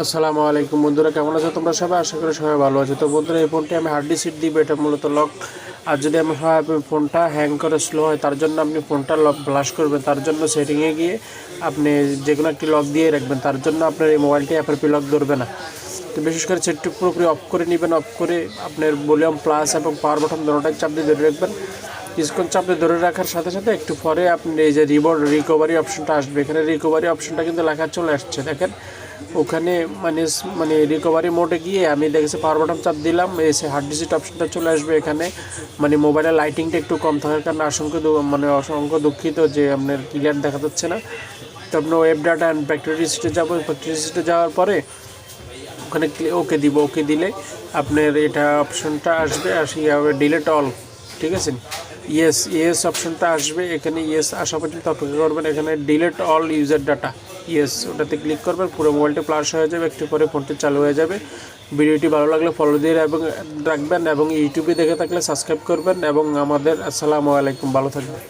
আসসালামু আলাইকুম বন্ধুরা, কেমন আছো তোমরা সবাই? আশা করি সবাই ভালো আছো। তো বন্ধুরা, এই ফোনটি আমি হার্ড ডিস্ক দিব, এটা মূলত লক। আর যদি আমি ফোনটা হ্যাং করে স্লো হয়, তার জন্য আপনি ফোনটা লক ব্লাশ করবেন। তার জন্য সেটিংয়ে গিয়ে আপনি যে কোনো একটি লক দিয়ে রাখবেন। তার জন্য আপনার এই মোবাইলটি অ্যাপের লক ধরবে না। তো বিশেষ করে সেটটি পুরোপুরি অফ করে নেবেন। অফ করে আপনার ভলিউম প্লাস এবং পাওয়ার বাটন দুটোটাই চাপ দিয়ে ধরে রাখবেন। কিছুক্ষণ চাপ দিয়ে ধরে রাখার সাথে সাথে একটু পরে আপনি এই যে রিকভারি অপশনটা আসবে, এখানে রিকভারি অপশনটা কিন্তু লেখা চলে আসছে, দেখেন ওখানে মানে রিকভারি মোডে গিয়ে আমি দেখেছি পাওয়ার বাটন চাপ দিলাম, এসে হার্ড ডিস্ক অপশনটা চলে আসবে। এখানে মানে মোবাইলের লাইটিংটা একটু কম থাকার কারণে অসংখ্য দুঃখিত যে আপনার ক্লিয়ার দেখা যাচ্ছে না। তো আপনার ওয়েব ডাটা অ্যান্ড ফ্যাক্টরি রিসেটে যাবো। ফ্যাক্টরি রিসেটে যাওয়ার পরে ওখানে ওকে দিব। ওকে দিলে আপনার এটা অপশনটা আসবে, ডিলেট অল, ঠিক আছে। ইয়েস অপশনটা আসবে, এখানে ইয়েস আসা পর্যন্ত অপেক্ষা করবেন। এখানে delete all user data, yes ওটাতে ক্লিক করবেন। পুরো মোবাইলটা ফ্লাশ হয়ে যাবে, একটু পরে ফোনটি চালু হয়ে যাবে। ভিডিওটি ভালো লাগলে ফলো দিয়ে রাখবেন এবং ইউটিউবে দেখে থাকলে সাবস্ক্রাইব করবেন এবং আমাদের আসসালামু আলাইকুম, ভালো থাকবেন।